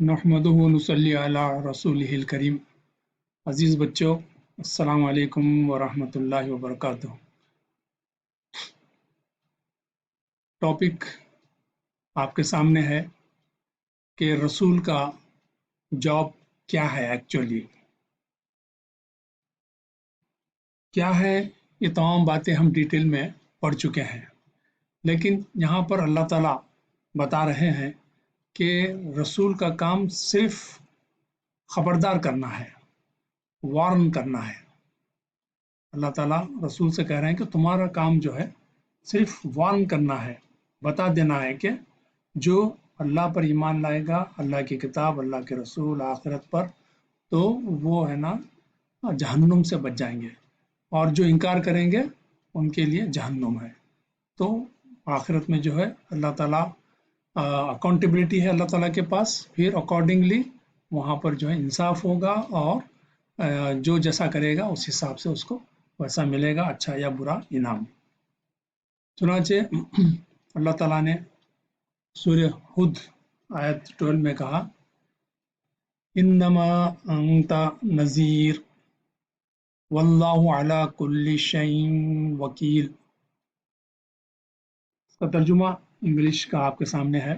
نحمدہ ونصلی علی رسولہ الکریم۔ عزیز بچوں، السلام علیکم ورحمۃ اللہ وبرکاتہ۔ ٹاپک آپ کے سامنے ہے کہ رسول کا جاب کیا ہے، ایکچولی کیا ہے۔ یہ تمام باتیں ہم ڈیٹیل میں پڑھ چکے ہیں، لیکن یہاں پر اللہ تعالیٰ بتا رہے ہیں کہ رسول کا کام صرف خبردار کرنا ہے، وارن کرنا ہے۔ اللہ تعالیٰ رسول سے کہہ رہے ہیں کہ تمہارا کام جو ہے صرف وارن کرنا ہے، بتا دینا ہے کہ جو اللہ پر ایمان لائے گا، اللہ کی کتاب، اللہ کے رسول، آخرت پر، تو وہ ہے نا جہنم سے بچ جائیں گے، اور جو انکار کریں گے ان کے لیے جہنم ہے۔ تو آخرت میں جو ہے اللہ تعالیٰ اکاؤنٹیبلٹی ہے اللہ تعالیٰ کے پاس، پھر اکارڈنگلی وہاں پر جو ہے انصاف ہوگا، اور جو جیسا کرے گا اس حساب سے اس کو ویسا ملے گا، اچھا یا برا انعام۔ چنانچہ اللہ تعالیٰ نے سورہ ہود آیت 12 میں کہا، انما انت نذیر واللہ علی کل شیء وکیل۔ اس کا ترجمہ انگلش کا آپ کے سامنے ہے،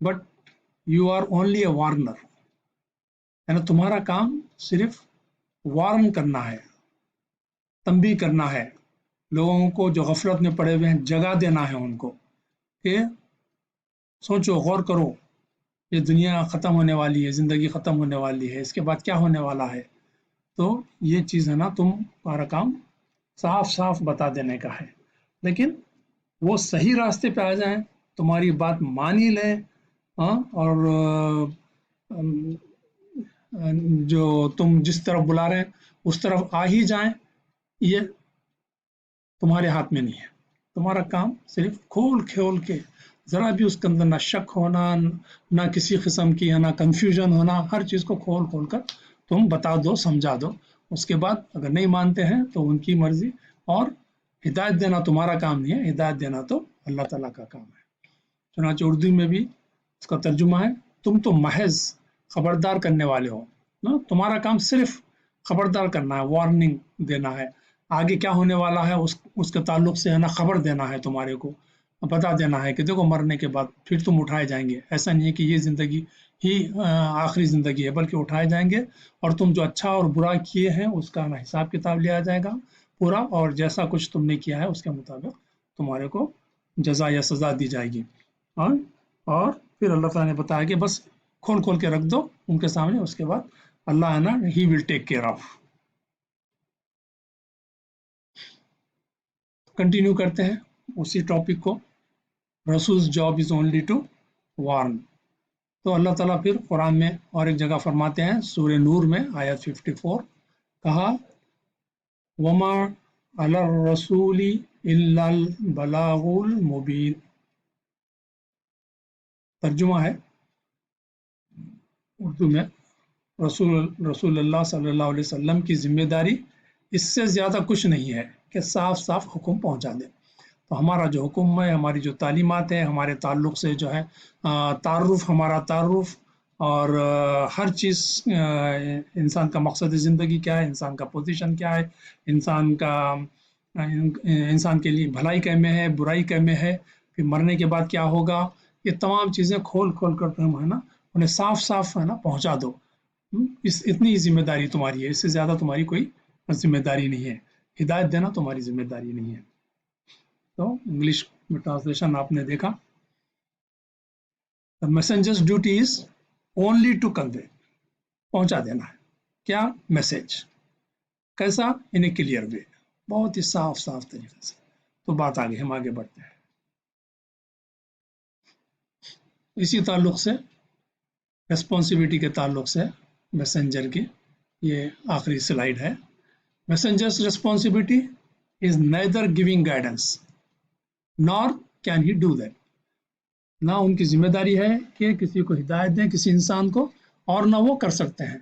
but you are only a warner, یعنی تمہارا کام صرف وارن کرنا ہے، تنبیہ کرنا ہے، لوگوں کو جو غفلت میں پڑے ہوئے ہیں جگا دینا ہے ان کو کہ سوچو، غور کرو، یہ دنیا ختم ہونے والی ہے، زندگی ختم ہونے والی ہے، اس کے بعد کیا ہونے والا ہے۔ تو یہ چیز ہے نا، تمہارا کام صاف صاف بتا دینے کا ہے، لیکن وہ صحیح راستے پہ آ جائیں، تمہاری بات مانی لیں، اور جو تم جس طرف بلا رہے ہیں اس طرف آ ہی جائیں، یہ تمہارے ہاتھ میں نہیں ہے۔ تمہارا کام صرف کھول کھول کے، ذرا بھی اس کے اندر نہ شک ہونا، نہ کسی قسم کی ہے نہ کنفیوژن ہونا، ہر چیز کو کھول کھول کر تم بتا دو، سمجھا دو۔ اس کے بعد اگر نہیں مانتے ہیں تو ان کی مرضی، اور ہدایت دینا تمہارا کام نہیں ہے، ہدایت دینا تو اللہ تعالیٰ کا کام ہے۔ چنانچہ اردو میں بھی اس کا ترجمہ ہے، تم تو محض خبردار کرنے والے ہو، تمہارا کام صرف خبردار کرنا ہے، وارننگ دینا ہے، آگے کیا ہونے والا ہے اس کے تعلق سے ہے نا خبر دینا ہے، تمہارے کو بتا دینا ہے کہ دیکھو مرنے کے بعد پھر تم اٹھائے جائیں گے، ایسا نہیں ہے کہ یہ زندگی ہی آخری زندگی ہے، بلکہ اٹھائے جائیں گے، اور تم جو اچھا اور برا کیے ہیں اس کا حساب کتاب لیا جائے گا پورا، اور جیسا کچھ تم نے کیا ہے اس کے مطابق تمہارے کو جزا یا سزا دی جائے گی۔ اور پھر اللہ تعالیٰ نے بتایا کہ بس کھول کھول کے رکھ دو ان کے سامنے، اس کے بعد اللہ ہے نا ہی ول ٹیک کیئر آف۔ کنٹینیو کرتے ہیں اسی ٹاپک کو، رسول's job is only to warn۔ تو اللہ تعالیٰ پھر قرآن میں اور ایک جگہ فرماتے ہیں، سورہ نور میں آیت 54، کہا وما علی الرسول الا البلاغ المبین۔ ترجمہ ہے اردو میں، رسول اللہ صلی اللہ علیہ وسلم کی ذمہ داری اس سے زیادہ کچھ نہیں ہے کہ صاف صاف حکم پہنچا دے۔ تو ہمارا جو حکم ہے، ہماری جو تعلیمات ہیں، ہمارے تعلق سے جو ہے تعارف، ہمارا تعارف، اور ہر چیز، انسان کا مقصد زندگی کیا ہے، انسان کا پوزیشن کیا ہے، انسان کے لیے بھلائی کیا میں ہے، برائی کیا میں ہے، پھر مرنے کے بعد کیا ہوگا، یہ تمام چیزیں کھول کھول کر تم ہے نا انہیں صاف صاف ہے نا پہنچا دو۔ اتنی ذمہ داری تمہاری ہے، اس سے زیادہ تمہاری کوئی ذمہ داری نہیں ہے، ہدایت دینا تمہاری ذمہ داری نہیں ہے۔ تو انگلش میں ٹرانسلیشن آپ نے دیکھا، The messenger's duty is only to convey، پہنچا دینا ہے کیا میسج، کیسا، ان اے کلیئر وے، بہت ہی صاف صاف طریقے سے۔ تو بات آگے، ہم آگے بڑھتے ہیں اسی تعلق سے، ریسپانسبلٹی کے تعلق سے میسنجر کی یہ آخری سلائیڈ ہے۔ Messenger's responsibility is neither giving guidance nor can he do that۔ نہ ان کی ذمہ داری ہے کہ کسی کو ہدایت دیں، کسی انسان کو، اور نہ وہ کر سکتے ہیں،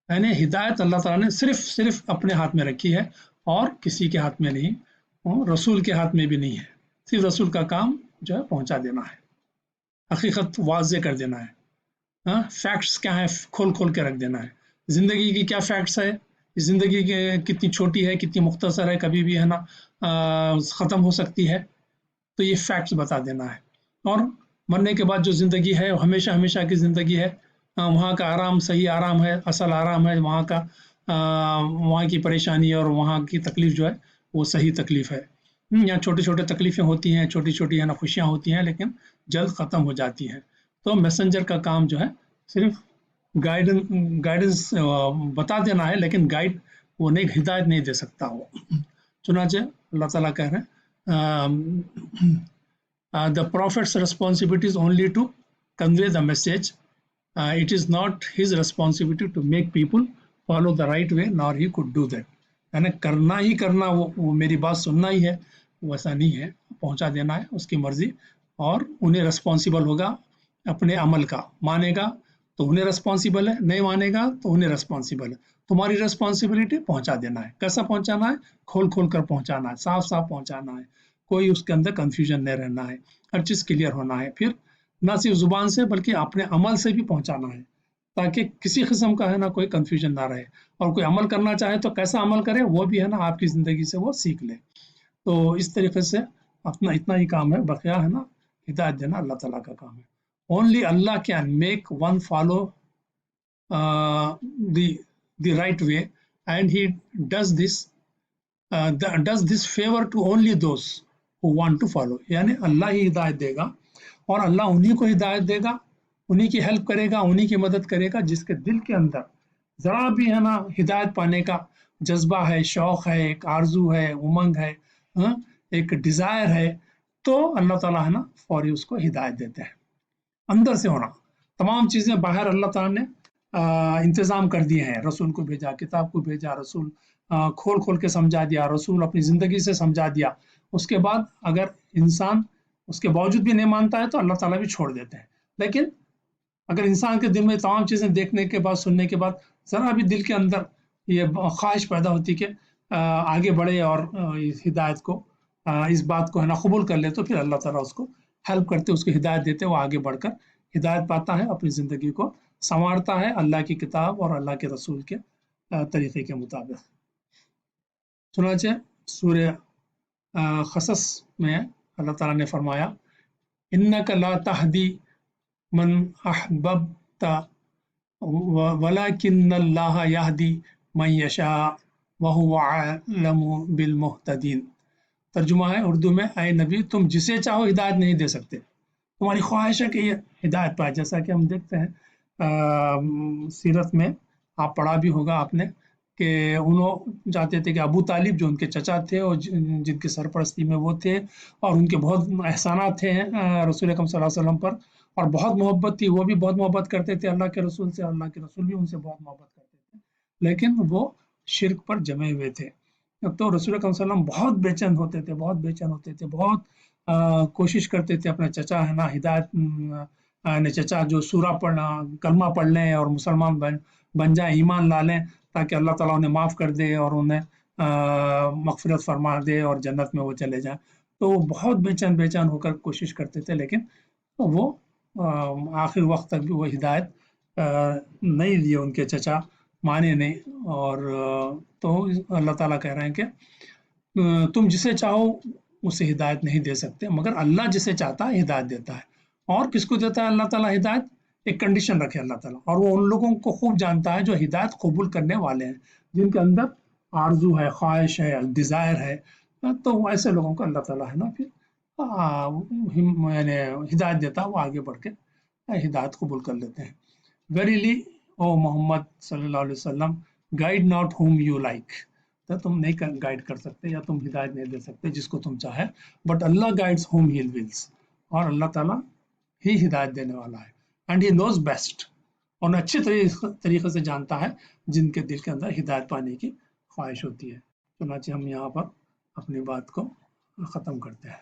یعنی ہدایت اللہ تعالیٰ نے صرف اپنے ہاتھ میں رکھی ہے، اور کسی کے ہاتھ میں نہیں، رسول کے ہاتھ میں بھی نہیں ہے۔ صرف رسول کا کام جو ہے پہنچا دینا ہے، حقیقت واضح کر دینا ہے۔ फैक्ट्स क्या है खोल खोल के रख देना है, जिंदगी की क्या फैक्ट्स है, जिंदगी के कितनी छोटी है, कितनी मुख्तसर है, कभी भी है ना ख़त्म हो सकती है, तो ये फैक्ट्स बता देना है। और मरने के बाद जो ज़िंदगी है वो हमेशा हमेशा की ज़िंदगी है, वहाँ का आराम सही आराम है, असल आराम है, वहाँ का वहाँ की परेशानी और वहाँ की तकलीफ़ जो है वो सही तकलीफ़ है। यहाँ छोटी छोटी तकलीफ़ें होती हैं, छोटी छोटी है ना खुशियाँ होती हैं, लेकिन जल्द ख़त्म हो जाती हैं। तो मैसेंजर का काम जो है सिर्फ गाइडेंस बता देना है, लेकिन गाइड वो नहीं, हिदायत नहीं दे सकता वो। चुनाचे अल्लाह ताला कह रहे हैं the prophet's responsibility is only to convey the message. It is not his responsibility to make people follow the right way, nor he could do that. यानी करना ही करना, वो मेरी बात सुनना ही है, वैसा नहीं है, पहुंचा देना है उसकी मर्जी। और उन्हें रिस्पॉन्सिबल होगा अपने अमल का, मानेगा तो उन्हें रिस्पॉन्सिबल है, नहीं मानेगा तो उन्हें रिस्पॉन्सिबल है। तुम्हारी रिस्पॉन्सिबिलिटी पहुंचा देना है। कैसा पहुंचाना है? खोल खोल कर पहुंचाना है, साफ साफ पहुंचाना है, कोई उसके अंदर कंफ्यूजन नहीं रहना है, हर चीज़ क्लियर होना है। फिर ना सिर्फ जुबान से बल्कि अपने अमल से भी पहुंचाना है, ताकि किसी किस्म का है ना कोई कंफ्यूजन ना रहे। और कोई अमल करना चाहे तो कैसा अमल करे वो भी है ना आपकी ज़िंदगी से वो सीख ले। तो इस तरीके से अपना इतना ही काम है, बकिया है ना हिदायत देना अल्लाह ताला का काम है। Only Allah can make one follow the right way, and he does this does this favor to only those who want to follow। यानी अल्लाह ही हिदायत देगा, और अल्लाह उन्हीं को हिदायत देगा, उन्हीं की हेल्प करेगा, उन्हीं की मदद करेगा जिसके दिल के अंदर ज़रा भी है ना हिदायत पाने का जज्बा है, शौक़ है, एक आरजू है, उमंग है, एक डिज़ायर है, तो अल्लाह ताला है ना फौरी उसको हिदायत देते हैं। अंदर से होना, तमाम चीज़ें बाहर अल्लाह ताला ने इंतज़ाम कर दिए हैं, रसूल को भेजा, किताब को भेजा, रसूल खोल खोल के समझा दिया, रसूल अपनी ज़िंदगी से समझा दिया। उसके बाद अगर इंसान उसके बावजूद भी नहीं मानता है तो अल्लाह ताला भी छोड़ देते हैं। लेकिन अगर इंसान के दिल में तमाम चीज़ें देखने के बाद, सुनने के बाद ज़रा भी दिल के अंदर ये ख्वाहिश पैदा होती कि आगे बढ़े और इस हिदायत को, इस बात को है ना कबूल कर ले, तो फिर अल्लाह ताला उसको हेल्प करते, उसको हिदायत देते, वो आगे बढ़कर हिदायत पाता है, अपनी ज़िंदगी को संवारता है अल्लाह की किताब और अल्लाह के रसूल के तरीक़े के मुताबिक। चुनांचे सूरह क़सस में अल्लाह ताला ने फरमाया, इन्नका ला तहदी मन अहबब्ता वलाकिन्नल्लाह यहदी मन यशा वहुवा अअलमु बिल मुहतदीन। तर्जुमा है उर्दू में, ऐ नबी तुम जिसे चाहो हिदायत नहीं दे सकते, तुम्हारी ख्वाहिश है कि ये हिदायत पाए। जैसा कि हम देखते हैं सीरत में, आप पढ़ा भी होगा आपने, कि उन्होंने चाहते थे कि अबू तालिब जो उनके चचा थे और जिनकी सरपरस्ती में वो थे, और उनके बहुत एहसानात थे रसूल अकरम सल्लल्लाहु अलैहि वसल्लम पर, और बहुत मोहब्बत थी, वो भी बहुत मोहब्बत करते थे अल्लाह के रसूल से, अल्लाह के रसूल भी उनसे बहुत मोहब्बत करते थे, लेकिन वो शिर्क पर जमे हुए थे। तो रसूल अकरम सल्लल्लाहु अलैहि वसल्लम बहुत बेचैन होते थे, बहुत बेचैन होते थे, बहुत कोशिश करते थे अपने चचा है ना हिदायत ने, चचा जो सूरा पढ़ना, कलमा पढ़ लें और मुसलमान बन जाएं, ईमान ला लें, ताकि अल्लाह ताला उन्हें माफ़ कर दे और उन्हें मग़फ़िरत फरमा दे और जन्नत में वो चले जाएं। तो वो बहुत बेचैन बेचैन होकर कोशिश करते थे, लेकिन वो आखिर वक्त तक भी वो हिदायत नहीं लिए, उनके चचा माने नहीं। और तो अल्लाह ताला कह रहे हैं कि तुम जिसे चाहो उसे हिदायत नहीं दे सकते, मगर अल्लाह जिसे चाहता है हिदायत देता है। और किसको देता है अल्लाह ताला हिदायत? एक कंडीशन रखे अल्लाह ताला, और वो उन लोगों को खूब जानता है जो हिदायत कबूल करने वाले हैं, जिनके अंदर आरजू है, ख्वाहिश है, डिज़ायर है। तो ऐसे लोगों को अल्लाह ताला है ना फिर यानी हिदायत देता है, वो आगे बढ़ के हिदायत कबूल कर लेते हैं। वेरीली ओ मोहम्मद सल्लल्लाहु अलैहि वसल्लम, guide not whom you like. तो तुम नहीं गाइड कर सकते या तुम हिदायत नहीं दे सकते जिसको तुम चाहे, बट अल्लाह गाइड्स हुम ही विल्स, और अल्लाह ताला ही हिदायत देने वाला है। एंड ही नोज बेस्ट, और अच्छे तरीके से जानता है जिनके दिल के अंदर हिदायत पाने की ख्वाहिश होती है। चुनांचे हम यहाँ पर अपनी बात को ख़त्म करते हैं।